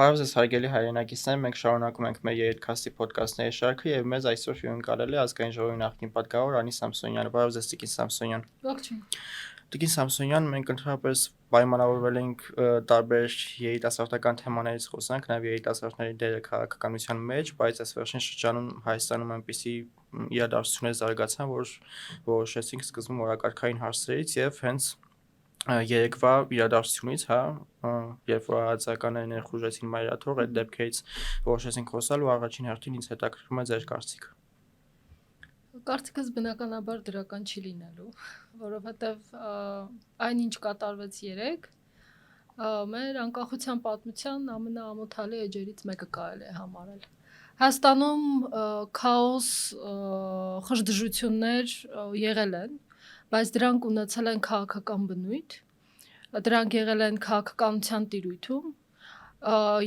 Բարև ձեզ հարգելի հայրենակիցներ, մենք շարունակում ենք մեր երիտքասթի ոդկասթների շարքը եւ մեզ այսօր հյուրընկալել է ազգային ժողովի նախկին պատգամավոր Անի Սամսոնյանը։ Բարև ձեզ Տիկին Սամսոնյան։ Ողջույն։ Տիկին Սամսոնյան, մենք ընդհանրապես պայմանավորվել ենք տարբեր երիտասարդական թեմաներից խոսանք, նաեւ երիտասարդների դերը քաղաքականության մեջ, բայց այս վերջին շրջանում Հայաստանում այնպիսի իրադարձություններ զարգացան, որ որոշեցինք սկզբում օրակարգային հարցերից եւ հենց երեկվա իրադարձությունից, երբ որ հայացականները ներխուժեցին Մայրաթող, այդ դեպքերից որոշեցինք խոսալ ու առաջին հերթին ինձ հետաքրքրում է ձեր կարծիքը։ Կարծիքս բնականաբար դրական չի լինելու, որովհետև այնինչ կատարվեց երեկ, մեր անկախության պատմության ամենաամոթալի էջերից մեկը կարելի է համարել։ Հայաստանում քաոս, խժդժություններ եղել են, բայց դրանք ունեցել են քաղաքական բնույթ, դրանք եղել են քաղաքականության տիրույթում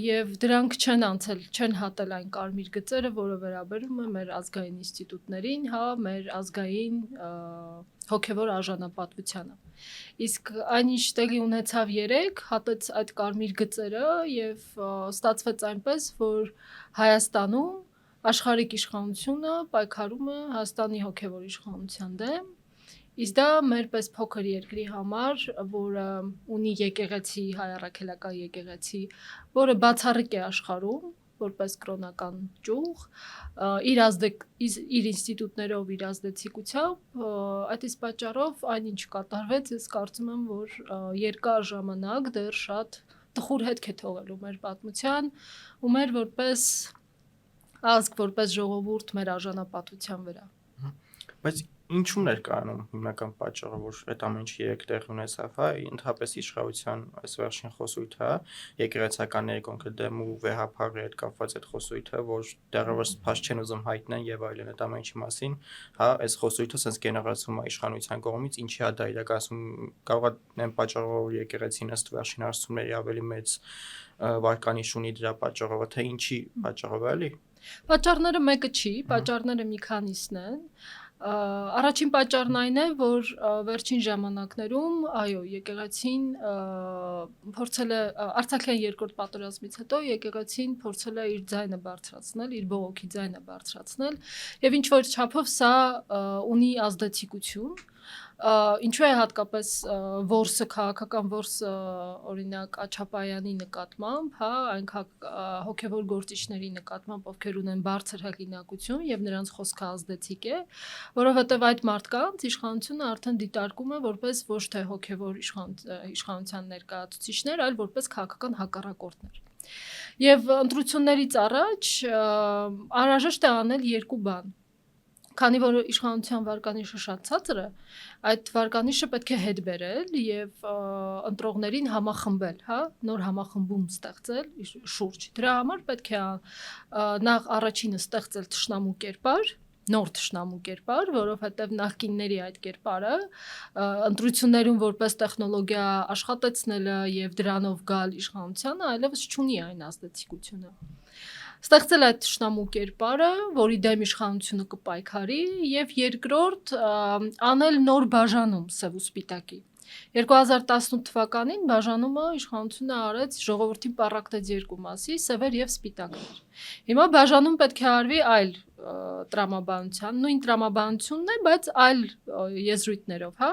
եւ դրանք չեն հատել այն կարմիր գծերը, որը վերաբերում է մեր ազգային ինստիտուտներին, մեր ազգային հոգեվոր արժանապատվությանը։ Իսկ այնինչ տեղի ունեցավ երեկ, հատեց այդ կարմիր գծերը եւ ստացվեց այնպես, որ Հայաստանում աշխարհիկ իշխանությունը պայքարում է Հայաստանի հոգեվոր իշխանության դեմ։ Իսկ դա մեր պես փոքր երկրի համար, որը ունի եկեղեցի, հայ առաքելական եկեղեցի, որը բացառիկ է աշխարհում, որպես կրոնական ճյուղ, իր ինստիտուտներով, իր ազդեցիկությամբ, այդ իսկ պատճառով այնինչ կատարվեց, ես կարծում եմ, որ երկար ժամանակ դեռ շատ տխուր հետք է թողելու մեր պատմության ու մեր որպես ազգ, որպես ժողովուրդ մեր արժանապատվության վրա։ Բայց ինչու՞ն էր կայանում հիմնական պատճառը, որ այդ ամեն ինչ երեք տեղի ունեցավ, ընդհանրապես իշխանության այս վերջին խոսույթը, եկեղեցականների կոնկրետ դեմ ու վեհափառի հետ կապված այդ խոսույթը, որ դեռևս փաշ չեն ուզում հայտնեն եւ այլն այդ ամեն ինչի մասին, այս խոսույթը sense գեներացվում է իշխանության կողմից, ինչի է դա իրականացում, կարող է այն պատճառով, որ եկեղեցին ըստ վերջին հարցումների ավելի մեծ վարկանիշ ունի դրա պատճառով, թե ինչի պատճառով է, էլի։ Պատճառները մեկը չի, պատճառները մի քանիսն են։ Առաջին պատճառն այն է, որ վերջին ժամանակներում, այո, եկեղեցին փորձել է Արցախյան երկրորդ պատերազմից հետո եկեղեցին փորձել է իր ձայնը բարձրացնել, իր բողոքի ձայնը բարձրացնել, եւ ինչ որ չափով սա ունի ազդեցիկություն։ Ինչու է հատկապես որսը քաղաքական որսը օրինակ Աչապայանի նկատմամբ, այն հոգևոր գործիչների նկատմամբ, ովքեր ունեն բարձր հեղինակություն եւ նրանց խոսքը ազդեցիկ է, որովհետեւ այդ մարդկանց իշխանությունը արդեն դիտարկում է որպես ոչ թե հոգևոր իշխանության ներկայացուցիչներ, այլ որպես քաղաքական հակառակորդներ։ Եվ ընտրություններից առաջ անհրաժեշտ է անել երկու բան։ Քանի որ իշխանության վարկանիշը շատ ցածր է, այդ վարկանիշը պետք է հետ բերել եւ ընտրողներին համախմբել, նոր համախմբում ստեղծել շուրջ։ Դրա համար պետք է նախ առաջինը ստեղծել թշնամու կերպար, նոր թշնամու կերպար, որովհետեւ նախկինների այդ կերպարը ընտրություններում որպես տեխնոլոգիա աշխատեցնելը եւ դրանով գալ իշխանությանը այլևս չունի այն ազդեցիկությունը։ Ստեղծել այդ թշնամու կերպարը, որի դեմ իշխանությունը կպայքարի, եւ երկրորդ անել նոր բաժանում սև ու սպիտակի։ 2018 թվականին բաժանումը իշխանությունը արեց ժողովրդին պառակտեց երկու մասի, սևեր եւ սպիտակներ։ Հիմա բաժանում պետք է արվի այլ տրամաբանության, նույն տրամաբանությունն է, բայց այլ եզրույթներով,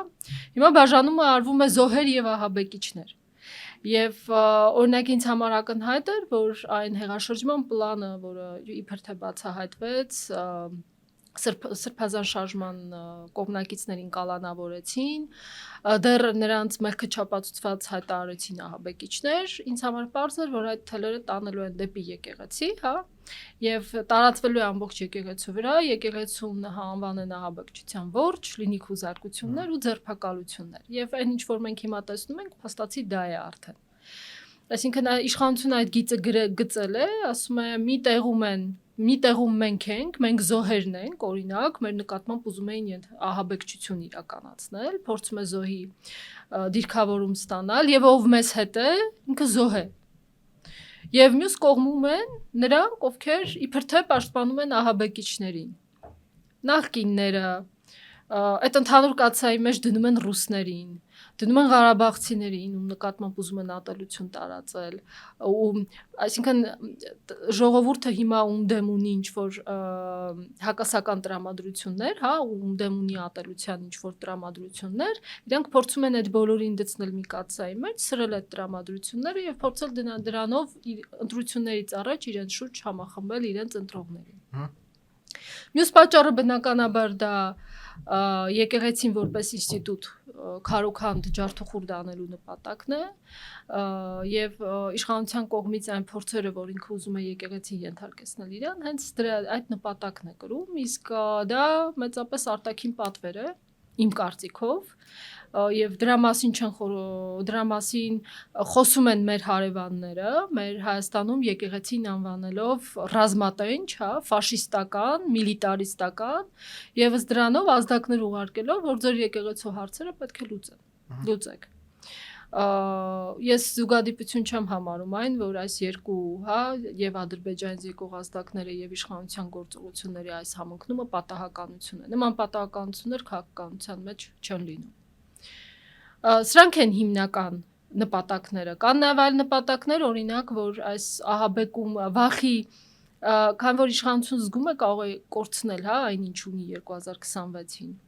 Հիմա բաժանումը արվում է զոհեր եւ ահաբեկիչներ։ Եվ օրինակ ինձ համար ակնհայտ էր, որ այն հեղաշրջման պլանը, որը իբր թե բացահայտվեց, սրբազան շարժման կողմնակիցներին կալանավորեցին, դեռ նրանց մեղքը չապացուցված հայտարարեցին ահաբեկիչներ, ինձ համար պարզ էր, որ այդ թելերը տանելու են դեպի եկեղեցի, եւ տարածվելու է ամբողջ եկեղեցու վրա, եկեղեցուն անվանեն ահաբեկչության ворջ, լինի խուզարկություններ ու ձերբակալություններ։ Եվ այն ինչ որ մենք հիմա տեսնում ենք, փաստացի դա է արդեն։ Այսինքն իշխանությունը այդ գիծը գծել է, ասում է մի տեղում մենք զոհերն ենք, օրինակ, մեր նկատմամբ ուզում էին ահաբեկչություն իրականացնել, փորձում է զոհի դիրքավորում ստանալ եւ ով մեզ հետ է, ինքը զոհ է։ Եվ մյուս կողմում են նրանք, ովքեր իբր թե պաշտպանում են ահաբեկիչներին։ Նախկինները, այդ ընդհանուր կացայի մեջ դնում են ռուսներին, դնում են ղարաբաղցիներին, ում նկատմամբ ուզում են ատելություն տարածել, ու այսինքն ժողովուրդը հիմա ում դեմ ունի ինչ-որ հակասական տրամադրություններ, հա, ում դեմ ունի ատելության ինչ-որ տրամադրություններ, իրանք փորձում են այդ բոլորին դցնել մի կացայի մեջ, սրել այդ տրամադրությունները եւ փորձել դրանով ընտրություններից առաջ իրենց շուրջ համախմբել իրենց ընտրողներին։ Մյուս պատճառը բնականաբար դա եկեղեցին որպես ինստիտուտ քարոքանդ ջարդուխուրդ անելու նպատակն է եւ իշխանության կողմից այն փորձերը, որ ինքը ուզում է եկեղեցին ենթարկեցնել իրան, հենց այդ նպատակն է կրում, իսկ դա մեծապես արտաքին պատվեր է իմ կարծիքով եւ դրա մասին խոսում են մեր հարևանները, մեր Հայաստանում եկեղեցին անվանելով ռազմատենչ, հա, ֆաշիստական, միլիտարիստական եւ ըստ դրանով ազդակներ ուղարկելով, որ ձեր եկեղեցու հարցերը պետք է լուծեք։ Ես զուգադիպություն չեմ համարում այն, որ այս երկու, հա, եւ Ադրբեջանից եկող ազդակները եւ իշխանության գործողությունների այս համընկնումը պատահականություն է։ Նման պատահականություններ քաղաքականության մեջ չեն լինում։ Սրանք են հիմնական նպատակները։ Կան նաև այլ նպատակներ, օրինակ, որ այս ահաբեկում վախի, քան որ իշխանություն զգում է կարող է կորցնել, հա, այն ինչ ունի 2026-ին։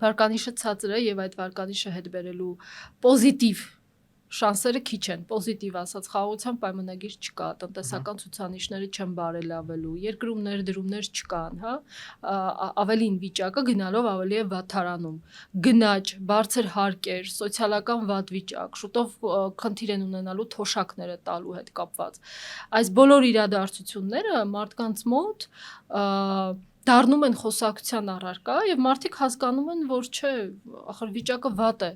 Վարկանիշը ցածր է եւ այդ վարկանիշը հետ բերելու պոզիտիվ շանսերը քիչ են, պոզիտիվ ասած խաղաղության պայմանագիր չկա, տնտեսական ցուցանիշները չեն բարելավելու, երկրում ներդրումներ չկան, հա, ավելին վիճակը գնալով ավելի է վատթարանում, գնաճ, բարձր հարկեր, սոցիալական վատ վիճակ, շուտով խնդիր են ունենալու թոշակները տալու հետ կապված։ Այս բոլոր իրադարձությունները մարդկանց մոտ դառնում են խոսակցության առարկա եւ մարդիկ հասկանում են, որ չէ, ախր վիճակը վատ է։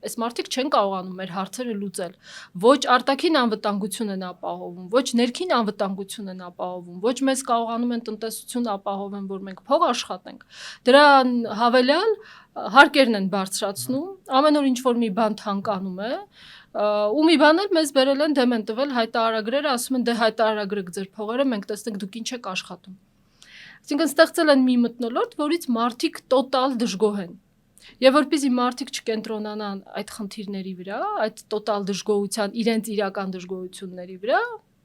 Այս մարդիկ չեն կարողանում մեր հարցերը լուծել։ Ոչ արտաքին անվտանգություն են ապահովում, ոչ ներքին անվտանգություն են ապահովում, ոչ մեզ կարողանում են տնտեսություն ապահովեն, որ մենք փող աշխատենք։ Դրան հավելյալ հարկերն են բարձրացնում, ամեն օր ինչ-որ մի բան թանկանում է, ու մի բան էլ մեզ բերել են դեմ են տվել հայտարարագրերը, ասում են դե հայտարարագրեք ձեր փողերը, մենք տեսնենք դուք ինչ եք աշխատում։ Այսինքն ստեղծել են մի մթնոլորտ, որից մարդիկ տոտալ դժգոհ են։ Եվ որպեսզի մարդիկ չկենտրոնանան այդ խնդիրների վրա, այդ տոտալ դժգոհության, իրենց իրական դժգոհությունների վրա,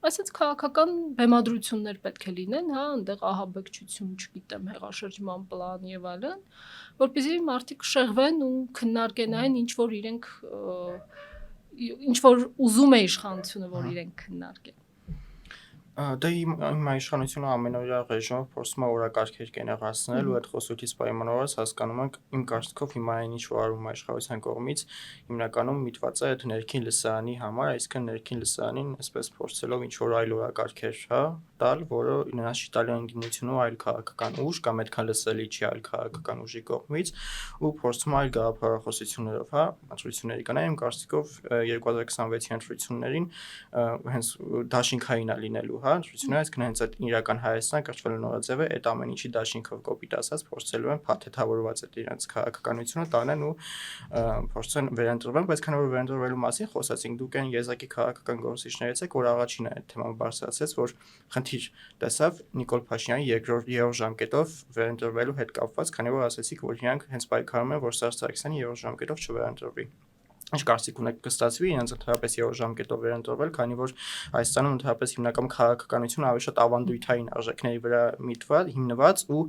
այսինքն քաղաքական բեմադրություններ պետք է լինեն, հա, այնտեղ ահաբեկչություն, չգիտեմ, հեղաշրջման պլան եւ այլն, որպեսզի մարդիկ շեղվեն ու քննարկեն այն, ինչ որ ուզում է իշխանությունը, որ իրենք քննարկեն։ Դա իմ իշխանությունը ամենօրյա ռեժիմով փորձում է օրակարգեր կենեղացնել ու այդ խոսույթից պայմանավորված հասկանում ենք իմ կարծիքով հիմա այն ինչ որ արվում է իշխանության կողմից հիմնականում միտված է այդ ներքին լսարանի համար, այսինքն ներքին լսարանին այսպես փորձելով ինչ որ այլ օրակարգեր, հա, տալ, որը նրանց չի տալի անգինություն ու այլ քաղաքական ուժ կամ այդքան լսելի չի այլ քաղաքական ուժի կողմից ու փորձում այլ գաղափարախոսություններով, հա, ընտրությունների կանա իմ կարծիքով 2026-ի ընտրություններին հենց դաշինքային է լինելու, հա, ընտրությունները, այսինքն հենց այդ իրական Հայաստան կրթվելու նորաձևը այդ ամեն ինչի դաշինքով կոպիտ ասած փորձելու են փաթեթավորված այդ իրենց քաղաքականությունը տանեն ու փորձեն վերընտրվեն, բայց քանի որ վերընտրվելու մասին խոսացինք, դուք այն եզակի քաղաքական գործիչներից եք, որ առաջինը այդ թեման բարձրացրեց, որ խնդիր տեսավ Նիկոլ Փաշինյանի երրորդ ժամկետով վերընտրվելու հետ կապված, քանի որ ասացիք, որ իրանք հենց պայքարում են, որ Սերժ Սարգսյանը երրորդ ժամկետով չվերընտրվի։ Ինչ կարծիք ունեք կստացվի իրենց ընդհանրապես երրորդ ժամկետով վերընտրվել, քանի որ Հայաստանում ընդհանրապես հիմնական քաղաքականությունը ավելի շատ ավանդույթային արժեքների վրա հիմնված ու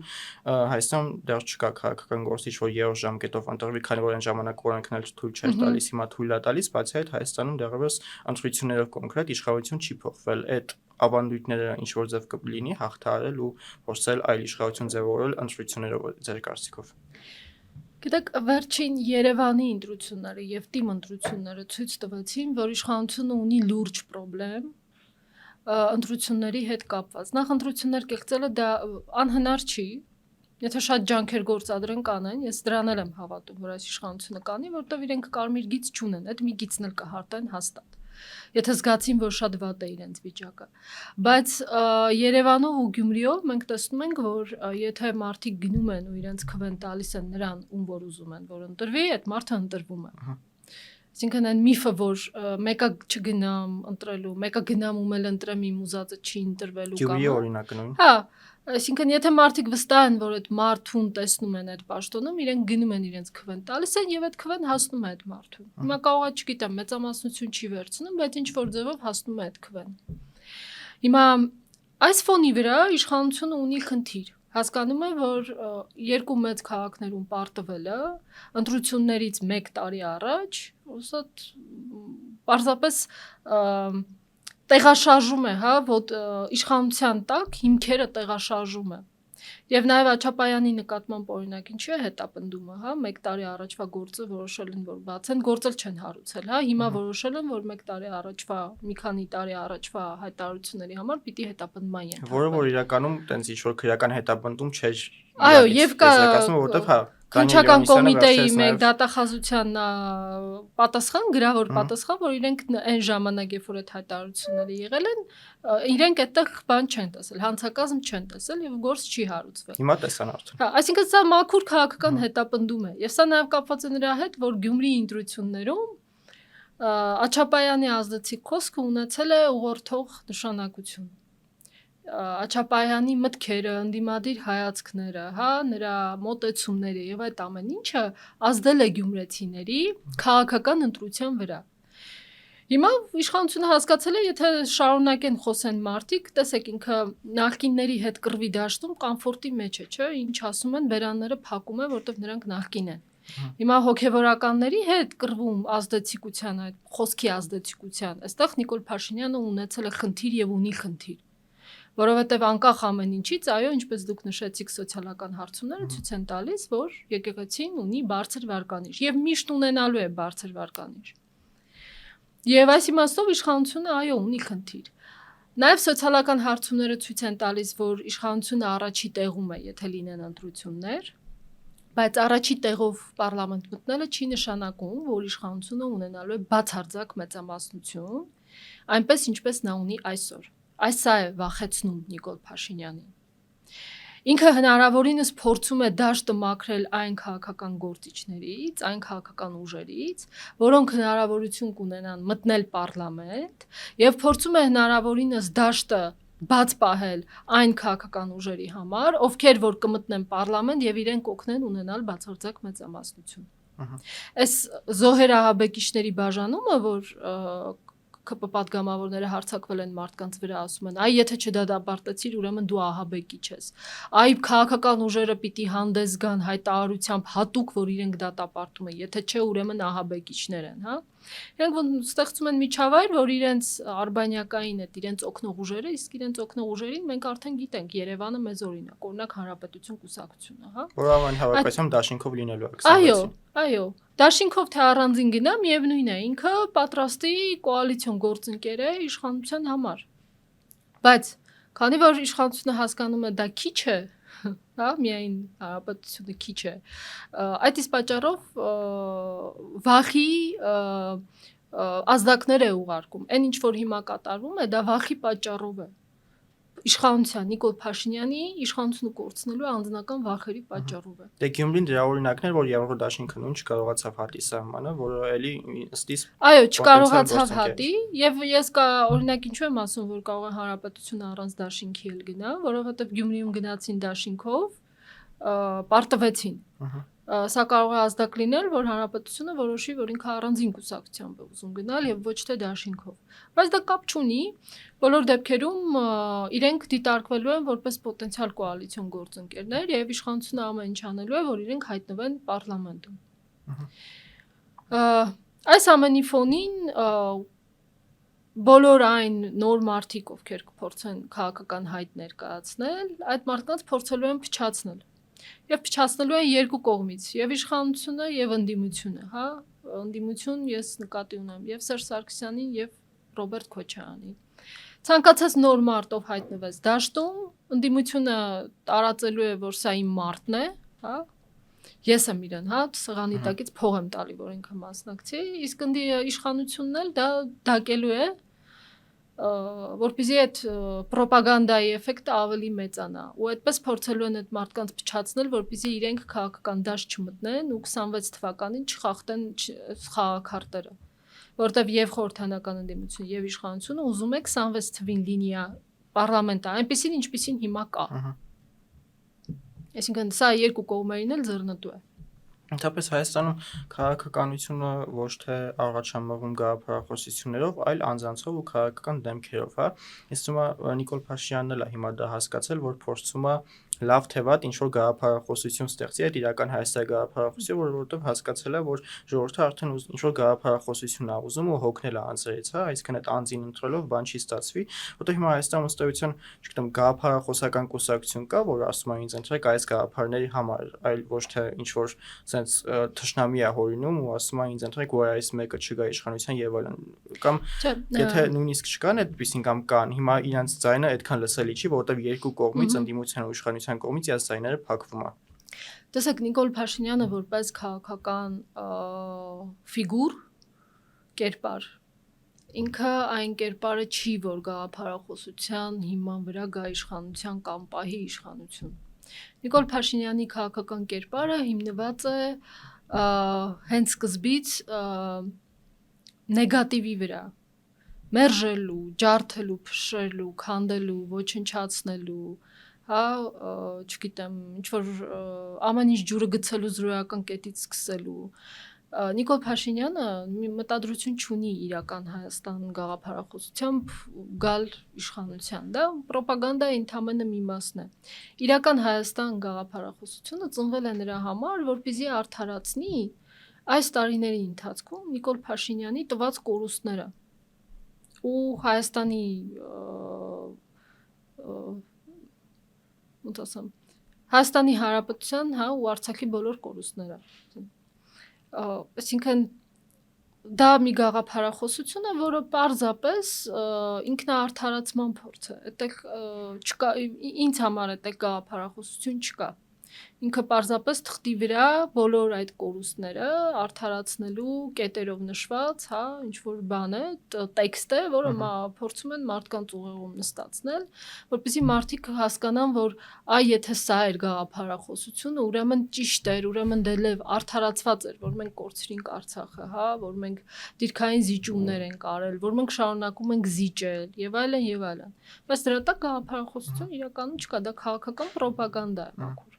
Հայաստանում դեռ չկա քաղաքական գործիչ, որ երրորդ ժամկետով ընտրվի, քանի որ այն ժամանակ օրենքն էլ թույլ չէր տալիս, հիմա թույլ է տալիս, բացի այդ Հայաստանում դեռևս ընտրություններով կոնկրետ իշխանություն չի փոխվել։ Այդ ավանդույթները ինչ որ ձև կլինի հաղթահարել ու փորձել այլ իշխանություն ձևավորել ընտրություններով ձեր կարծիքով։ Գիտեք, վերջին Երևանի ընտրությունները եւ թիմ ընտրությունները ցույց տվեցին, որ իշխանությունը ունի լուրջ խնդրեմ ընտրությունների հետ կապված։ Նախ ընտրություններ կեղծելը դա անհնար չի, եթե շատ ջանքեր գործադրեն կանեն, ես դրան եմ հավատում, որ այս իշխանությունը կանի, որտեղ իրենք կարմիր գիծ չունեն, այդ մի գիծն էլ կհարտեն հաստատ։ Եթե զգացին, որ շատ վատ է իրենց վիճակը, բայց Երևանով ու Գյումրիով մենք տեսնում ենք, որ եթե մարդիկ գնում են ու իրենց քվեն տալիս են նրան, ում որ ուզում են, որ ընտրվի, այդ մարդը ընտրվում է։ Այսինքն այն միֆը, որ մեկը չգնամ ընտրելու, մեկը գնամ ում էլ ընտրեմ իմ ուզածը չի ընտրվելու կամ։ Գյումրի օրինակը նույն։ Հա, Այսինքն եթե մարդիկ վստահ են, որ այդ մարդուն տեսնում են այդ պաշտոնում, իրենք գնում են իրենց քվեն տալիս են եւ այդ քվեն հասնում է այդ մարդուն։ Հիմա կարող է, չգիտեմ, մեծամասնություն չի վերցնում, բայց ինչ որ ձևով հասնում է այդ քվեն։ Հիմա այս ֆոնի վրա իշխանությունը ունի խնդիր։ Հասկանում է, որ երկու մեծ քաղաքներում պարտվել է ընտրություններից 1 տարի առաջ, ուսոտ պարզապես տեղաշարժում է, հա, որ իշխանության տակ հիմքերը տեղաշարժում է։ Եվ նաև Աչապայանի նկատմամբ օրինակ ինչի է հետապնդումը, հա, 1 տարի առաջվա գործը որոշել են, որ բացեն, գործել չեն հարուցել, հա, հիմա որոշել են, որ 1 տարի առաջվա, մի քանի տարի առաջվա հայտարարությունների համար պիտի հետապնդման ենթարկվեն։ Որը որ իրականում տենց ինչ որ քրեական հետապնդում չէր։ Այո, եւ կա որտեվ հա Քննչական կոմիտեի մեկ դատախազության պատասխան, գրավոր պատասխան, որ իրենք այն ժամանակ, երբ որ այդ հայտարարությունները եղել են, իրենք այդտեղ բան չեն տեսել, հանցակազմ չեն տեսել եւ գործ չի հարուցվել։ Հիմա տեսան արդեն։ Հա, այսինքն սա մաքուր քաղաքական հետապնդում է։ Եվ սա նաեւ կապված է նրա հետ, որ Գյումրի ընտրություններում Աչապայանի ազդեցիկ խոսքը ունեցել է ուղղորդող նշանակություն։ Աչապայանի մտքերը, ընդդիմադիր հայացքները, հա, նրա մոտեցումները եւ այդ ամեն ինչը ազդել է գյումրեցիների քաղաքական ընտրության վրա։ Հիմա իշխանությունը հասկացել է, եթե շարունակեն խոսեն մարդիկ, տեսեք ինքը նախկինների հետ կռվի դաշտում կոմֆորտի մեջ է, չէ՞, ինչ ասում են, բերանները փակում է, որտեվ նրանք նախկին են։ Հիմա հոգեվորականների հետ կռվում ազդեցիկության, այդ խոսքի ազդեցիկության, այստեղ Նիկոլ Փաշինյանը ունեցել է խնդիր եւ ունի խնդիր։ Որովհետև անկախ ամեն ինչից, այո, ինչպես դուք նշեցիք, սոցիալական հարցումները ցույց են տալիս, որ եկեղեցին ունի բարձր վարկանիշ եւ միշտ ունենալու է բարձր վարկանիշ։ Եվ այս իմաստով իշխանությունը այո ունի խնդիր։ Նաեւ սոցիալական հարցումները ցույց են տալիս, որ իշխանությունը առաջի տեղում է, եթե լինեն ընտրություններ, բայց առաջի տեղով պարլամենտ մտնելը չի նշանակում, որ իշխանությունը ունենալու է բացարձակ մեծամասնություն, այնպես ինչպես նա ունի այսօր։ Այս սա է վախեցնում Նիկոլ Փաշինյանին։ Ինքը հնարավորինս փորձում է դաշտը մաքրել այն քաղաքական գործիչներից, այն քաղաքական ուժերից, որոնք հնարավորություն կունենան մտնել պարլամենտ, եւ փորձում է հնարավորինս դաշտը բաց պահել այն քաղաքական ուժերի համար, ովքեր որ կմտնեն պարլամենտ եւ իրենք օգնեն ունենալ բացարձակ մեծամասնություն։ Այս Զոհեր Ահաբեկիչների բաժանումը, որ ԿՊ պատգամավորները հարձակվել են մարդկանց վրա, ասում են, այ եթե չդատապարտեցիր, ուրեմն դու ահաբեկիչ ես։ Այ քաղաքական ուժերը պիտի հանդես գան հայտարարությամբ հատուկ, որ իրենք դատապարտում են, եթե չէ, ուրեմն ահաբեկիչներ են, հա։ Իրենք ստեղծում են միջավայր, որ իրենց արբանյակային է, իրենց օգնող ուժերը, իսկ իրենց օգնող ուժերին մենք արդեն գիտենք, Երևանը մեզ օրինակ Հանրապետություն կուսակցությունը, հա։ Որ ամեն հավաքածում դաշինքով լինելու է 26-ին։ Այո, դաշինքով թե առանձին գնա, միևնույն է, ինքը պատրաստի կոալիցիոն գործընկեր է իշխանության համար։ Բայց քանի որ իշխանությունը հասկանում է դա քիչ է, հա, միայն Հանրապետությունը քիչ է, այդ իսկ պատճառով վախի ազդակներ է ուղարկում։ Այն ինչ որ հիմա կատարվում է, դա վախի պատճառով է։ Իշխանության Նիկոլ Փաշինյանի իշխանությունը կորցնելու անձնական վախերի պատճառով է։ Դե Գյումրին դրա օրինակն էր, որ Երրորդ դաշինքը նույն չկարողացավ հատի սահմանը, որը էլի ըստիս այո, չկարողացավ հատի, եւ ես օրինակ ինչու եմ ասում, որ կարող է Հանրապետությունը առանց դաշինքի էլ գնա, որովհետեւ Գյումրիում գնացին դաշինքով, պարտվեցին։ Սա կարող է ազդակ լինել, որ Հանրապետությունը որոշի, որ ինքը առանձին կուսակցությամբ է ուզում գնալ եւ ոչ թե դաշինքով։ Բայց դա կապ չունի, բոլոր դեպքերում իրենք դիտարկվելու են որպես պոտենցիալ կոալիցիոն գործընկերներ եւ իշխանությունը ամեն ինչ անելու է, որ իրենք հայտնվեն պարլամենտում։ Այս ամենի ֆոնին բոլոր այն նոր մարդիկ, ովքեր կփորձեն քաղաքական հայտ ներկայացնել, այդ մարդկանց փորձելու են փչացնել։ Եվ փչացնելու են երկու կողմից, եւ իշխանությունը եւ ընդդիմությունը, հա, ընդդիմություն ես նկատի ունեմ եւ Սերժ Սարգսյանին եւ Ռոբերտ Քոչարյանին։ Ցանկացած նոր մարտով հայտնվեց դաշտում, ընդդիմությունը տարածելու է, որ սա իմ մարտն է, հա, ես եմ իրեն, հա, սղանի տակից փող եմ տալի, որ ինքը մասնակցի, իսկ իշխանությունն էլ դա դակելու է, որպեսզի այդ պրոպագանդայի էֆեկտը ավելի մեծանա ու այդպես փորձելու են այդ մարդկանց փչացնել, որպեսզի իրենք քաղաքական դաշտ չմտնեն ու 26 թվականին չխախտեն խաղաքարտերը, որտեվ եւ խորհրդանական ընդդիմություն եւ իշխանությունը ուզում է 26 թվին լինի պարլամենտը, այնպեսին ինչպեսին հիմա կա։ Այսինքն սա երկու կողմերին էլ ձեռնտու է։ Ընդհանրապես Հայաստանում քաղաքականությունը ոչ թե առաջամղում գաղափարախոսություններով, այլ անձանցով ու քաղաքական դեմքերով, հա։ Ես թվում է Նիկոլ Փաշինյանն էլ է հիմա դա հասկացել, որ փորձում է լավ թե վատ ինչ որ գաղափարախոսություն ստեղծի այդ իրական հայաստանի գաղափարախոսություն, որովհետև հասկացել է, որ ժողովուրդը արդեն ինչ որ գաղափարախոսություն է ուզում ու հոգնել է անձերից, հա, այսինքն այդ անձին ընտրելով բան չի ստացվի, որովհետև հիմա Հայաստանում ըստեյության, չգիտեմ, գաղափարախոսական կուսակցություն կա, որ ասում է ինձ ընտրեք այս գաղափարների համար, այլ ոչ թե ինչ որ sense թշնամի է հորինում ու ասում է ինձ ընտրեք, որ այս մեկը չգա իշխանության եւ այլն, կամ եթե նույնիսկ չկան այդպեսին կամ կան, հիմա իրանց ձայնը այդքան լսելի չի, որովհետև երկու կողմից ընդդիմության ու իշխանության կողմից իրաց ձայները փակվում է։ Տեսեք, Նիկոլ Փաշինյանը որպես քաղաքական ֆիգուր, կերպար, ինքը այն կերպարը չի, որ գաղափարախոսության հիման վրա գա իշխանության կամ պահի իշխանություն։ Նիկոլ Փաշինյանի քաղաքական կերպարը հիմնված է հենց սկզբից նեգատիվի վրա, մերժելու, ջարդելու, փշրելու, քանդելու, ոչնչացնելու, հա, չգիտեմ, ինչ որ ամեն ինչ ջուրը գցելու զրոյական կետից սկսելու։ Նիկոլ Փաշինյանը մտադրություն չունի իրական Հայաստան գաղափարախոսությամբ գալ իշխանության, դա ռոպագանդայի ընդամենը մի մասն է։ Իրական Հայաստան գաղափարախոսությունը ծնվել է նրա համար, որպեսզի արդարացնի այս տարիների ընթացքում Նիկոլ Փաշինյանի տված կորուստները ու Հայաստանի Հայաստանի Հանրապետության, հա, ու Արցախի բոլոր կորուստները։ Այսինքն դա մի գաղափարախոսություն է, որը պարզապես ինքնաարդարացման փորձ է։ Այդտեղ չկա, ինձ համար այդտեղ գաղափարախոսություն չկա։ Ինքը պարզապես թղթի վրա բոլոր այդ կորուստները արդարացնելու կետերով նշված, հա, ինչ որ բան է, տեքստ է, որը փորձում են մարդկանց ուղեղում նստացնել, որպեսզի մարդիկ հասկանան, որ եթե սա էր գաղափարախոսությունը, ուրեմն ճիշտ էր, ուրեմն դեռ արդարացված էր, որ մենք կորցրինք Արցախը, հա, որ մենք դիրքային զիջումներ ենք արել, որ մենք շարունակում ենք զիջել եւ այլն եւ այլն։ Բայց դրա տակ գաղափարախոսություն իրականում չկա, դա քաղաքական ռոպագանդա է մաքուր։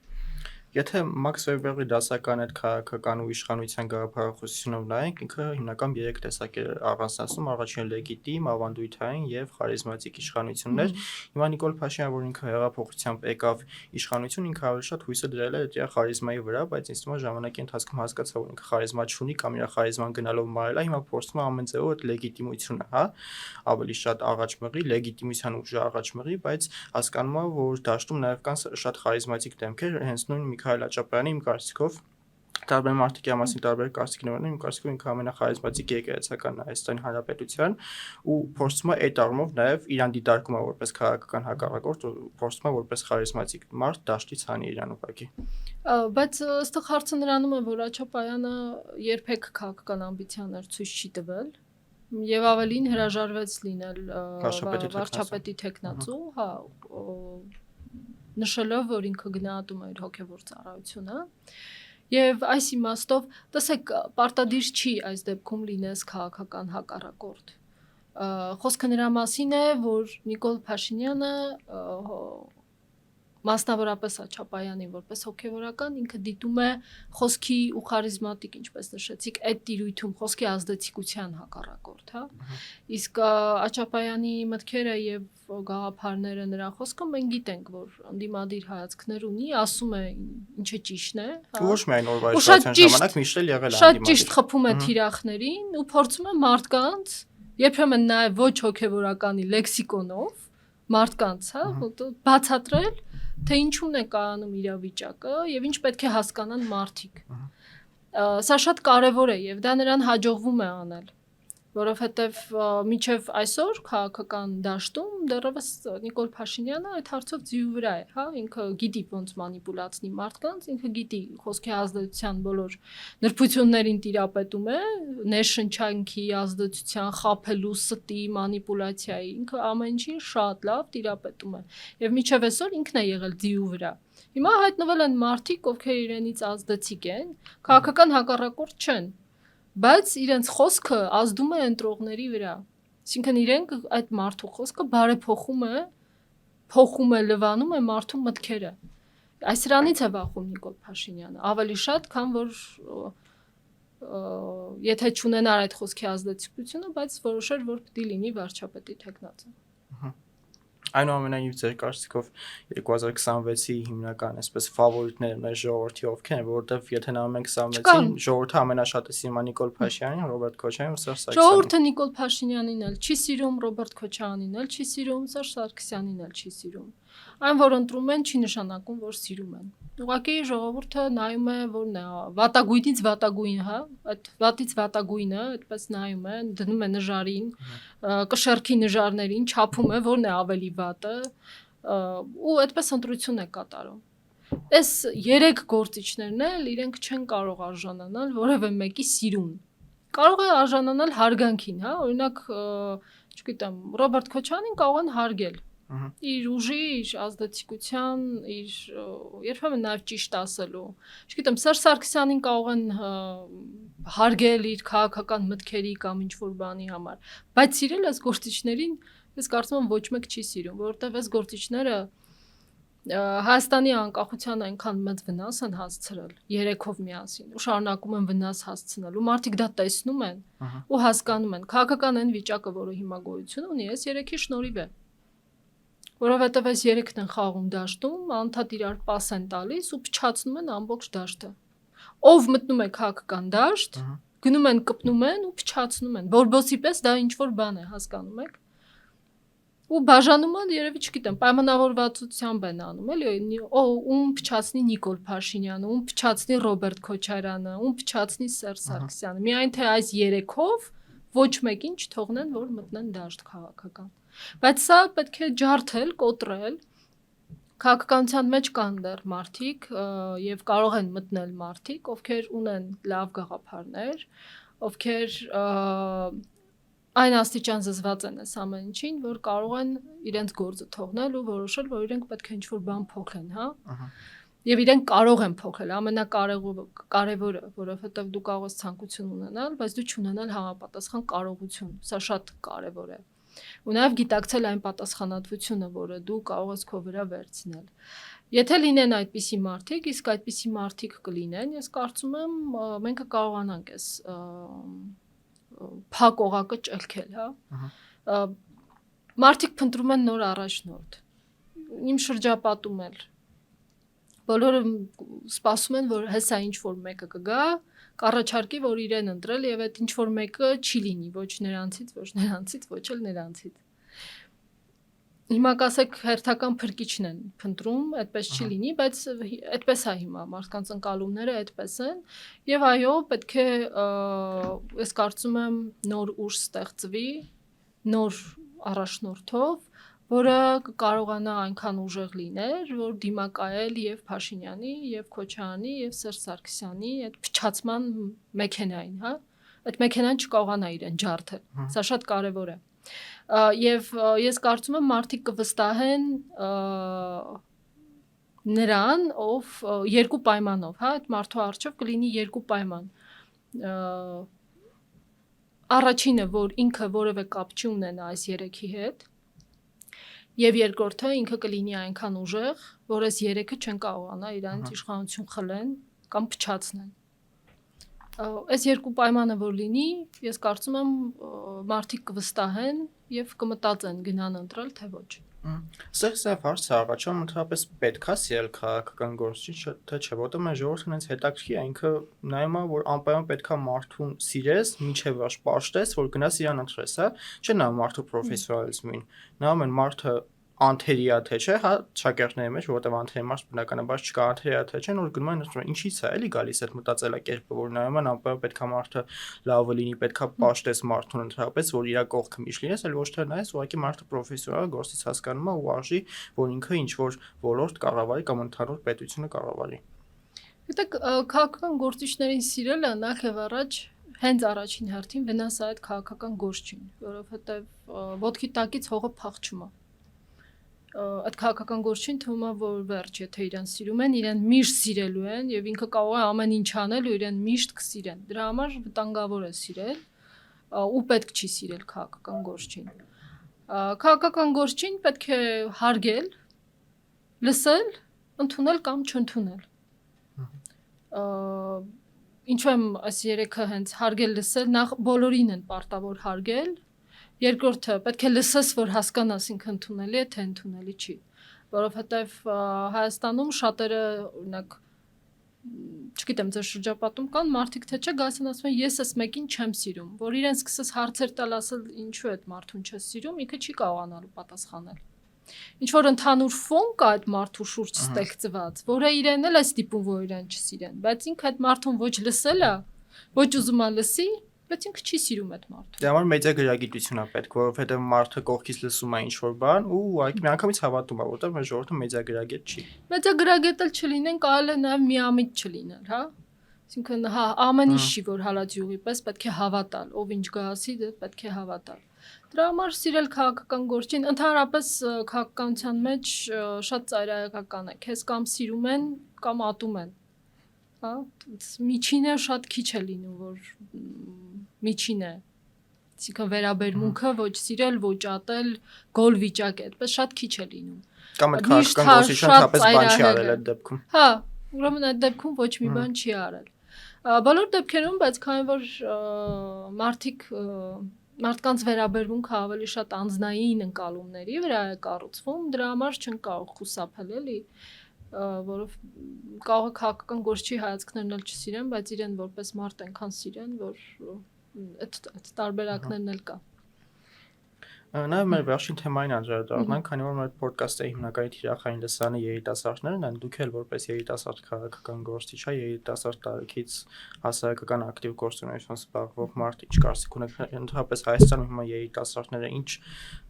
Եթե Մաքս Վեբերի դասական այդ քաղաքական ու իշխանության գաղափարախոսությունով նայենք, ինքը հիմնական 3 տեսակ է առանձնացնում, առաջինը լեգիտիմ, ավանդույթային եւ խարիզմատիկ իշխանություններ։ Հիմա Նիկոլ Փաշինյանը, որ ինքը հեղափոխությամբ եկավ իշխանություն, ինքը ավելի շատ հույսը դրել է իր խարիզմայի վրա, բայց ինձ թվում է ժամանակի ընթացքում հասկացա, որ ինքը խարիզմա չունի կամ իր խարիզման գնալով մարել է, հիմա փորձում է ամեն ձևով այդ լեգիտիմությունը, հա, ավելի շատ առաջ մղի, լեգիտիմության ուժը առաջ մղի, բայց հասկանում է, որ դաշտում նաեւ կան շատ խարիզմատիկ դեմքեր, հենց նույն Միքայել Աճապյանի իմ կարծիքով տարբեր մարդիկի մասին տարբեր կարծիքներ ունեն, իմ կարծիքով ինքը ամենախարիզմատիկ եկեղեցական Հայաստանի Հանրապետության ու փորձում է այդ առումով նաև իրան դիտարկում է որպես քաղաքական հակառակորդ, փորձում է որպես խարիզմատիկ մարդ դաշտից հանի իրան ուղղակի։ Բայց ըստեղ հարցը նրանում է, որ Աճապյանը երբեք քաղաքական ամբիցիաներ ցույց չի տվել եւ ավելին հրաժարվեց լինել վարչապետի թեկնածու, հա, նշելով, որ ինքը գնահատում է իր հոգևոր ծառայությունը եւ այս իմաստով, տեսեք, պարտադիր չի այս դեպքում լինես քաղաքական հակառակորդ։ Խոսքը նրա մասին է, որ Նիկոլ Փաշինյանը մասնավորապես Աչապայանին որպես հոգևորական ինքը դիտում է խոսքի ու խարիզմատիկ, ինչպես նշեցիք, այդ տիրույթում խոսքի ազդեցիկության հակառակորդ, հա։ Իսկ Աչապայանի մտքերը եւ գաղափարները նրա խոսքը մենք գիտենք, որ անդիմադիր հայացքներ ունի, ասում է ինչը ճիշտն է, հա։ Ոչ միայն օրվա իշխանության ժամանակ միշտ էլ եղել է անդիմադիր։ Շատ ճիշտ խփում է թիրախներին ու փորձում է մարդկանց, երբեմն նաեւ ոչ հոգևորականի լեքսիկոնով մարդկանց, հա, բացատրել, թե ինչու՞ն է կայանում իրավիճակը եւ ինչ պետք է հասկանան մարդիկ։ Սա շատ կարեւոր է եւ դա նրան հաջողվում է անել, որովհետեւ մինչեւ այսօր քաղաքական դաշտում դեռևս Նիկոլ Փաշինյանը այդ հարցով ձիու վրա է, հա, ինքը գիտի ոնց մանիպուլացնի մարդկանց, ինքը գիտի խոսքի ազդեցության բոլոր նրբություններին տիրապետում է, ներշնչանքի ազդեցության, խաբելու, ստի, մանիպուլյացիայի, ինքը ամեն ինչին շատ լավ տիրապետում է եւ մինչեւ այսօր ինքն է եղել ձիու վրա։ Հիմա հայտնվել են մարդիկ, ովքեր իրենից ազդեցիկ են, քաղաքական հակառակորդ չեն, բայց իրենց խոսքը ազդում է ընտրողների վրա։ Այսինքն իրենք այդ մարդու խոսքը բարեփոխում է, փոխում է, լվանում է մարդու մտքերը։ Այս սրանից է վախում Նիկոլ Փաշինյանը, ավելի շատ, քան որ եթե չունենար այդ խոսքի ազդեցությունը, բայց որոշեր, որ պետք է լինի վարչապետի թեկնածը։ Այնուամենայնիվ ձեր կարծիքով 2026-ի հիմնական այսպես ֆավորիտները մեր ժողովրդի ովքեր են, որովհետև եթե նայում ենք 26-ին, ժողովուրդը ամենաշատը սիրում է Նիկոլ Փաշինյանին, Ռոբերտ Քոչարյանին ու Սերժ Սարգսյանին։ Ժողովուրդը Նիկոլ Փաշինյանին էլ չի սիրում, Ռոբերտ Քոչարյանին էլ չի սիրում, Սերժ Սարգսյանին էլ չի սիրում։ Այն, որ ընտրում են, չի նշանակում, որ սիրում են։ Ուղղակի ժողովուրդը նայում է, որն է վատագույնից վատագույն, հա, այդ վատից վատագույնը, այդպես նայում է, դնում է նժարին, կշեռքի նժարներին, չափում է, որն է ավելի վատը, ու այդպես ընտրություն է կատարում։ Այս 3 գործիչներն էլ իրենք չեն կարող արժանանալ որևէ մեկի սիրուն։ Կարող է արժանանալ հարգանքին, հա, օրինակ, չգիտեմ, Ռոբերտ Քոչարյանին կարող են հարգել։ Իր ուժի, իր ազդեցիկության, իր երբեմն նաև ճիշտ ասելու։ Չգիտեմ, Սերժ Սարգսյանին կարող են հարգել իր քաղաքական մտքերի կամ ինչ-որ բանի համար, բայց սիրել այս գործիչներին, ես կարծում եմ ոչ մեկ չի սիրում, որովհետև այս գործիչները Հայաստանի անկախության այնքան մեծ վնաս են հասցրել 3-ով միասին ու շարունակում են վնաս հասցնել ու մարդիկ դա տեսնում են ու հասկանում են քաղաքական այն վիճակը, որը հիմա գոյություն ունի, այս 3-ի շնորհիվ է, որովհետև այս 3-ն են խաղում դաշտում, անդադ իրար պաս են տալիս ու փչացնում են ամբողջ դաշտը։ Ով մտնում է քաղաքական դաշտ, գնում են կպնում են ու փչացնում են։ Բորբոսի պես դա ինչ որ բան է, հասկանում եք։ Ու բաժանումը երևի չգիտեմ, պայմանավորվածությամբ են անում, էլի, ում փչացնի Նիկոլ Փաշինյանը, ում փչացնի Ռոբերտ Քոչարյանը, ում փչացնի Սերժ Սարգսյանը։ Միայն թե այս 3-ով ոչ մեկին չթողնեն, որ մտնեն դաշտ քաղաքական։ Բայց սա պետք է ջարդել, կոտրել։ Քաղաքականության մեջ կան դեռ մարդիկ եւ կարող են մտնել մարդիկ, ովքեր ունեն լավ գաղափարներ, ովքեր այն աստիճան զզված են այս ամեն ինչին, որ կարող են իրենց գործը թողնել ու որոշել, որ իրենք պետք է ինչ-որ բան փոխեն, հա։ Եվ իրենք կարող են փոխել, ամենակարևորը, որովհետև դու կարող ես ցանկություն ունենալ, բայց դու չունենալ համապատասխան կարողություն։ Սա շատ կարևոր է։ Ու նաև գիտակցել այն պատասխանատվությունը, որը դու կարող ես քո վրա վերցնել։ Եթե լինեն այդպիսի մարդիկ, իսկ այդպիսի մարդիկ կլինեն, ես կարծում եմ, մենք կարողանանք այս փակ օղակը ճելքել, հա։ Մարդիկ փնտրում են նոր առաջնորդ։ Իմ շրջապատում էլ բոլորը սպասում են, որ հեսա ինչ-որ մեկը կգա, կառաջարկի, որ իրեն ընտրել եւ այդ ինչ-որ մեկը չի լինի ոչ նրանցից, ոչ նրանցից, ոչ էլ նրանցից։ Հիմա կասեք հերթական փրկիչն են փնտրում, այդպես չի լինի, բայց այդպես է հիմա, մարդկանց ընկալումները այդպես են եւ այո, պետք է ես կարծում եմ նոր ուժ ստեղծվի, նոր առաջնորդով, որը կարողանա այնքան ուժեղ լիներ, որ դիմակայել եւ Փաշինյանի, եւ Քոչարյանի, եւ Սերժ Սարգսյանի այդ փչացման մեքենային, հա։ Այդ մեքենան չկարողանա իրեն ջարդել։ Սա շատ կարեւոր է։ Եվ ես կարծում եմ մարդիկ կվստահեն նրան, ով երկու պայմանով, հա, այդ մարդու առջև կլինի երկու պայման։ Առաջինը, որ ինքը որևէ կապ չի ունենա այս 3-ի հետ, եւ երկրորդը ինքը կլինի այնքան ուժեղ, որ այս 3-ը չեն կարողանա իրանց իշխանություն խլեն կամ փչացնեն։ Այս երկու պայմանը որ լինի, ես կարծում եմ մարդիկ կվստահեն եւ կմտածեն գնան ընտրել թե ոչ։ Սա հարց է առաջանում, ընդհանրապես պետքա սիրել քաղաքական գործիչ, թե չէ, որտեղ մեր ժողովուրդն այնց հետաքրքիր է, ինքը նայում է, որ անպայման պետքա մարդուն սիրես, մինչև պաշտես, որ գնաս իրան ընտրես, հա, չէ՞ նա մարդու պրոֆեսիոնալիզմին։ Նայում են մարդը անթերիա թե չէ, հա, շակերտների մեջ, որովհետև անթերի մարդ բնականաբար չկա, անթերիա թե չէ, նոր գնում են ընտրում։ Ինչի՞ց է, էլի գալիս այդ մտածելակերպը, որ նայում են անպայման պետքա մարդը լավը լինի, պետքա պաշտես մարդուն ընդհանրապես, որ իր կողքը միշտ լինես, այլ ոչ թե նայես, ուղղակի մարդը պրոֆեսիոնալ գործից հասկանում է ու արժի, որ ինքը ինչ որ ոլորտ կառավարի կամ ընդհանուր պետությունը կառավարի։ Գիտեք, քաղաքական գործիչներին սիրելը նախ եւ առաջ հենց առաջին հերթին վնաս է այդ քաղաքական գործին, որովհետեւ ոտքի տակից հողը փախչում է։ Այդ քաղաքական գործին թվում է, որ վերջ, եթե իրեն սիրում են, իրեն միշտ սիրելու են եւ ինքը կարող է ամեն ինչ անել ու իրեն միշտ կսիրեն։ Դրա համար վտանգավոր է սիրել ու պետք չի սիրել քաղաքական գործին։ Քաղաքական գործին պետք է հարգել, լսել, ընդունել կամ չընդունել։ Ինչու եմ այս երեքը հենց հարգել լսել, նախ բոլորին են պարտավոր հարգել, երկրորդը պետք է լսես, որ հասկանաս ինքը ընդունելի է, թե ընդունելի չի, որովհետև Հայաստանում շատերը օրինակ չգիտեմ ձեր շրջապատում կան մարդիկ թե չէ գալիս են ասում են ես այս մեկին չեմ սիրում, որ իրեն սկսես հարցեր տալ ասել ինչու այդ մարդուն չես սիրում, ինքը չի կարողանալու պատասխանել։ Ինչ որ ընդհանուր ֆոն կա այդ մարդու շուրջ ստեղծված, որը իրեն էլ է ստիպում որ իրեն չսիրեն, բայց ինքը այդ մարդուն ոչ լսել է, ոչ ուզում է լսի, բայց ինքը չի սիրում այդ մարդուն։ Դե համար մեծա գրագիտություն է պետք, որովհետև մարդը կողքից լսում է ինչ-որ բան ու ուղղակի միանգամից հավատում է, որտեղ մեր ժողովուրդը մեծա գրագետ չի։ Մեծա գրագետ էլ չլինեն, կարելի է նաև միամիտ չլինել, հա։ Այսինքն հա ամեն ինչ չի որ հալածյուղի պես պետք է հավատալ, ով ինչ գասի դե պետք է հավատալ։ Դրա համար սիրել քաղաքական գործին, ընդհանրապես քաղաքականության մեջ շատ ծայրահեղական է, քեզ կամ սիրում են, կամ ատում են։ Հա, միջինը շատ քիչ է լինում, որ միջին է։ Այսինքն վերաբերմունքը ոչ սիրել, ոչ ատել, գոլ վիճակ է, այդպես շատ քիչ է լինում։ Կամ այդ քաղաքական գործիչը ընդհանրապես բան չի արել այդ դեպքում։ Հա, ուրեմն այդ դեպքում ոչ մի բան չի արել։ Բոլոր դեպքերում, բայց քանի որ մարդկանց վերաբերմունքը ավելի շատ անձնային ընկալումների վրա է կառուցվում, դրա համար չեն կարող խուսափել էլի, որով կարող է քաղաքական գործչի հայացքներն էլ չսիրեն, բայց իրեն որպես մարդ այնքան սիրեն, որ այդ տարբերակներն էլ կա։ Նաև մեր վերջին թեմային անդրադառնանք, քանի որ մեր ոդկասթի հիմնական թիրախային լսանը երիտասարդներն են, դուք էլ որպես երիտասարդ քաղաքական գործիչ, երիտասարդ տարիքից հասարակական ակտիվ գործունեությամբ զբաղվող մարդ, ինչ կարծիք ունեք ընդհանրապես Հայաստանում հիմա երիտասարդները ինչ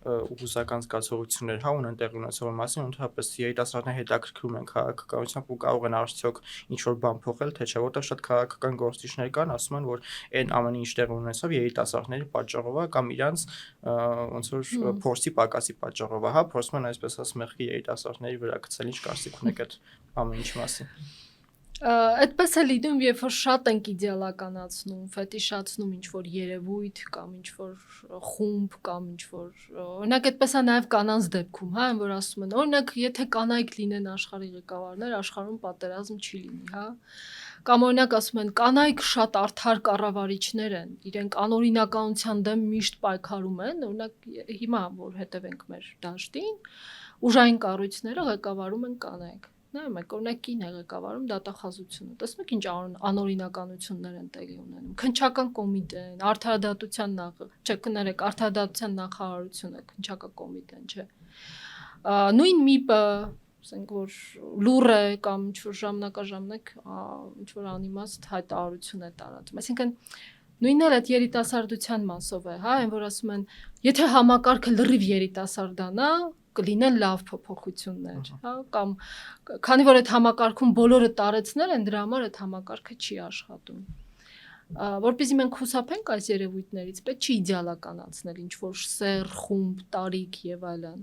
ուղղության զգացողություններ ունեն տեղի ունեցող մասին, ընդհանրապես երիտասարդները հետաքրքրում են քաղաքականությամբ ու կարող են արդյոք ինչ-որ բան փոխել, թե չէ, որտեղ շատ քաղաքական գործիչներ կան, ասում են, որ այն ամենը ինչ տեղի ունեցավ երիտասարդների պատճառով է կամ իրանց ոնց որ փորձի պակասի պատճառով է, հա, փորձում են այսպես ասած մեղքի երիտասարդների վրա գցել, ինչ կարծիք ունեք այդ ամեն ինչի մասին։ Այդպես է լինում, երբ որ շատ ենք իդեալականացնում, ֆետիշացնում ինչ-որ երևույթ կամ ինչ-որ խումբ կամ ինչ-որ օրինակ այդպես է նաև կանանց դեպքում, հա, որ ասում են, օրինակ, եթե կանայք լինեն աշխարհի ղեկավարներ, աշխարհում պատերազմ չի լինի, հա։ Կամ օրինակ ասում են, կանայք շատ արդար կառավարիչներ են, իրենք անօրինականության դեմ միշտ պայքարում են, օրինակ հիմա որ հետևենք մեր դաշտին, ուժային կառույցները ղեկավարում են կանայք։ Նայում եք, օրինակ կին է ղեկավարում դատախազությունը։ Տեսնում եք ինչ անօրինականություններ են տեղի ունենում։ Քննչական կոմիտեն, արդարադատության արդարադատության նախարարությունը, քննչական կոմիտեն, չէ։ Նույն ՄԻՊ-ը, ասենք որ լուր է կամ ինչ-որ ժամանակաժամանակ ինչ-որ անիմաստ հայտարարություն է տարածում։ Այսինքն նույնն էլ այդ երիտասարդության մասով է, հա, այն որ ասում են, եթե համակարգը լրիվ երիտասարդանա, կլինեն լավ փոփոխություններ, հա, կամ քանի որ այդ համակարգում բոլորը տարեցներ են, դրա համար այդ համակարգը չի աշխատում։ Որպեսզի մենք խուսափենք այս երևույթներից, պետք չի իդեալականացնել ինչ որ սեր, խումբ, տարիք եւ այլն։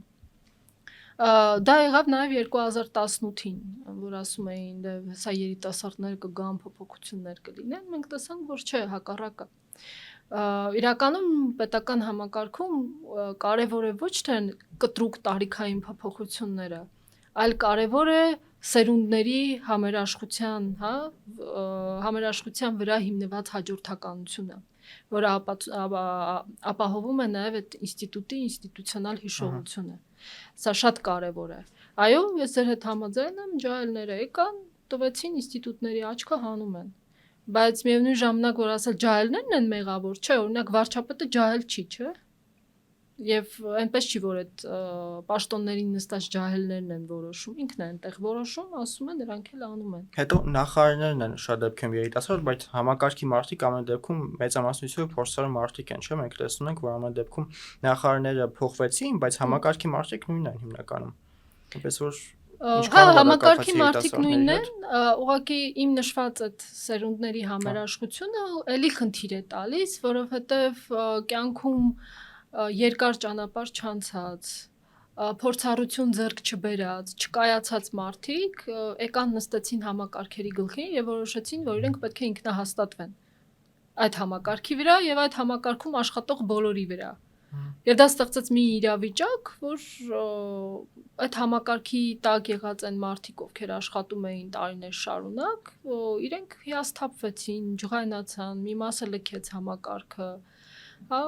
Դա եղավ նաև 2018-ին, որ ասում էին, դե հեսա երիտասարդները կգան, փոփոխություններ կլինեն, մենք տեսանք, որ չէ, հակառակը։ Իրականում պետական համակարգում կարևոր է ոչ թե կտրուկ տարիքային փոփոխությունները, այլ կարևոր է սերունդների համերաշխության, հա, համերաշխության վրա հիմնված հաջորդականությունը, որը ապահովում է նաև այդ ինստիտուտի ինստիտուցիոնալ հիշողությունը։ Սա շատ կարևոր է։ Այո, ես ձեր հետ համաձայն եմ, ջահելները եկան, տվեցին ինստիտուտների աչքը հանում են։ Բայց միևնույն ժամանակ որ ասել ջահելներն են մեղավոր, չէ, օրինակ վարչապետը ջահել չի, չէ։ Եվ այնպես չի որ այդ պաշտոններին նստած ջահելներն են որոշում, ինքն է այնտեղ որոշում, ասում են նրանք էլ անում են։ Հետո նախարարներն են շատ դեպքում երիտասարդ, բայց համակարգի մարդիկ ամեն դեպքում մեծամասնությունը փորձառու մարդիկ են, չէ՞, մենք տեսնում ենք, որ ամեն դեպքում նախարարները փոխվեցին, բայց համակարգի մարդիկ նույնն են հիմնականում։ Այնպես որ հա, համակարգի մարդիկ նույնն են, ուղղակի իմ նշված այդ սերունդների համերաշխությունը էլի խնդիր է տալիս, որովհետև կյանքում երկար ճանապարհ չանցած, փորձառություն ձեռք չբերած, չկայացած մարդիկ եկան նստեցին համակարգերի գլխին եւ որոշեցին, որ իրենք պետք է ինքնահաստատվեն այդ համակարգի վրա եւ այդ համակարգում աշխատող բոլորի վրա։ Եվ դա ստեղծեց մի իրավիճակ, որ այդ համակարգի տակ եղած են մարդիկ, ովքեր աշխատում էին տարիներ շարունակ, իրենք հիասթափվեցին, ջղայնացան, մի մասը լքեց համակարգը, հա,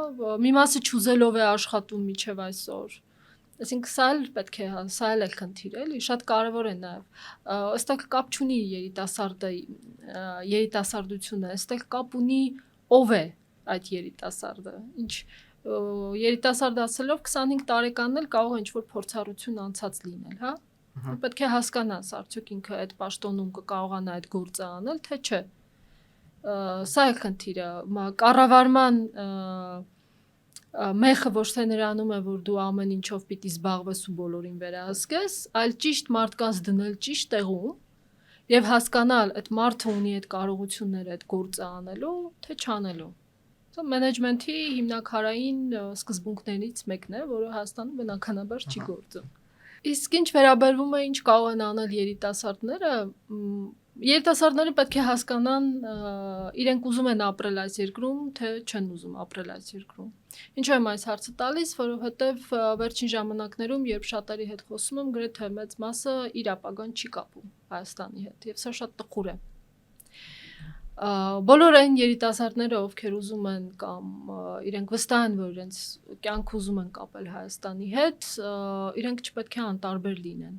մի մասը չուզելով է աշխատում մինչև այսօր։ Այսինքն սա էլ պետք է, սա էլ է խնդիր, էլի, շատ կարևոր է նաև։ Այստեղ կապ չունի երիտասարդությունը, այստեղ կապ ունի ով է այդ երիտասարդը։ Ինչ երիտասարդ ասելով 25 տարեկանն էլ կարող է ինչ-որ փորձառություն անցած լինել, հա։ Պետք է հասկանաս, արդյոք ինքը այդ պաշտոնում կկարողանա այդ գործը անել, թե չէ։ Սա է խնդիրը, կառավարման մեխը ոչ թե նրանում է, որ դու ամեն ինչով պիտի զբաղվես ու բոլորին վերահսկես, այլ ճիշտ մարդկանց դնել ճիշտ տեղում եւ հասկանալ այդ մարդը ունի այդ կարողությունները այդ գործը անելու, թե չանելու։ Սա մենեջմենթի հիմնակարային սկզբունքներից մեկն է, որը Հայաստանում բնականաբար չի գործում։ Իսկ ինչ վերաբերվում է ինչ կարող են անել երիտասարդները, երիտասարդները պետք է հասկանան իրենք ուզում են ապրել այս երկրում, թե չեն ուզում ապրել այս երկրում։ Ինչու եմ այս հարցը տալիս, որովհետև վերջին ժամանակներում, երբ շատերի հետ խոսում եմ, գրեթե մեծ մասը իր ապագան չի կապում Հայաստանի հետ, եւ սա շատ տխուր է։ Բոլոր այն երիտասարդները, ովքեր ուզում են կամ իրենք վստահ են, որ իրենց կյանք ուզում են կապել Հայաստանի հետ, իրենք չպետք է անտարբեր լինեն։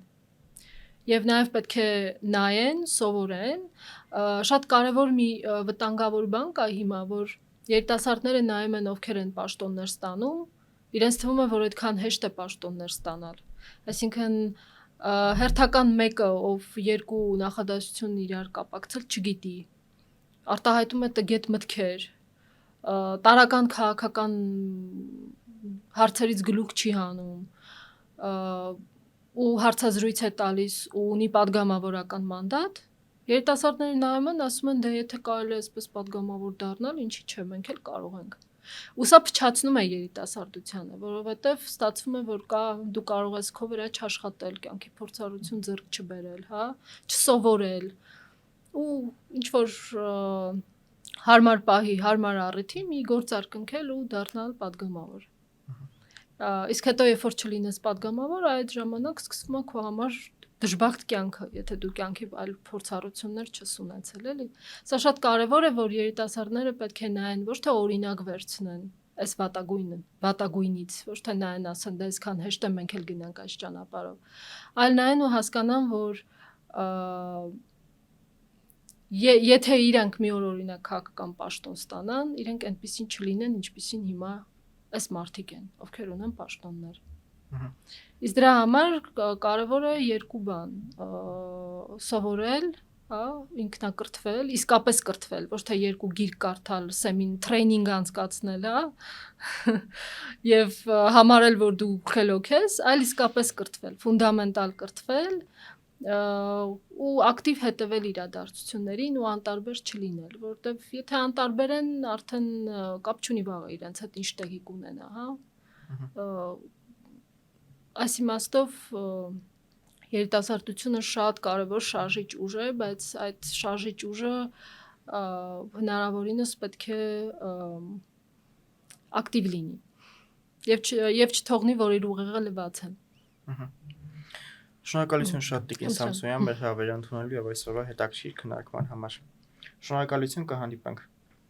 Եվ նաև պետք է նայեն, սովորեն, շատ կարևոր մի վտանգավոր բան կա հիմա, որ երիտասարդները նայում են ովքեր են պաշտոններ ստանում, իրենց թվում է, որ այդքան հեշտ է պաշտոններ ստանալ։ Այսինքն հերթական մեկը, ով երկու նախադասություն իրար կապակցել չգիտի, արտահայտում է տգետ մտքեր, տարական քաղաքական հարցերից գլուխ չի հանում, ու հարցազրույց է տալիս ու ունի падգամավորական մանդատ, երիտասարդները նայում են, ասում են, դե եթե կարելի է այսպես падգամավոր դառնալ, ինչի՞ չէ, մենք էլ կարող ենք։ Ու սա փչացնում է երիտասարդությանը, որովհետև ստացվում է, որ դու կարող ես քո վրա չաշխատել, կյանքի փորձառություն ձեռք չբերել, հա, չսովորել, ու ինչ որ հարմար պահի, հարմար առիթի մի գործ արկնքել ու դառնալ падգամավոր։ Իսկ հետո երբ որ չլինես падգամավոր, այդ ժամանակ սկսվում է քո համար դժբախտ կյանքը, եթե դու կյանքի այլ փորձառություններ չես ունեցել, էլի։ Սա շատ կարևոր է, որ երիտասարդները պետք է նայեն, ոչ թե օրինակ վերցնեն այս վատագույնից, ոչ թե նայեն ասեն, դա այսքան հեշտ է, մենք էլ գնանք այս ճանապարհով, այլ նայեն ու հասկանան, որ եթե իրենք մի օր օրինակ քաղաքական պաշտոն ստանան, իրենք այնպեսին չլինեն, ինչպեսին հիմա այս մարդիկ են, ովքեր ունեն պաշտոններ։ Իսկ դրա համար կարևոր է երկու բան՝ սովորել, հա, ինքնակրթվել, իսկապես կրթվել, ոչ թե երկու գիրք կարդալ, տրեյնինգ անցկացնել, հա, եւ համարել, որ դու խելոք ես, այլ իսկապես կրթվել, ֆունդամենտալ կրթվել, ու ակտիվ հետևել իրադարձություններին ու անտարբեր չլինել, որովհետև եթե անտարբեր են, արդեն կապ չունի վաղը իրենց հետ ինչ տեղի կունենա, հա։ Այս իմաստով երիտասարդությունը շատ կարևոր շարժիչ ուժ է, բայց այդ շարժիչ ուժը հնարավորինս պետք է ակտիվ լինի եւ չթողնի, որ իր ուղեղը լվացեն։ Շնորհակալություն շատ Տիկին Սամսոնյան մեր հավերը ընդունելու եւ այսօրվա հետաքրքիր քննարկման համար։ Շնորհակալություն, կհանդիպենք։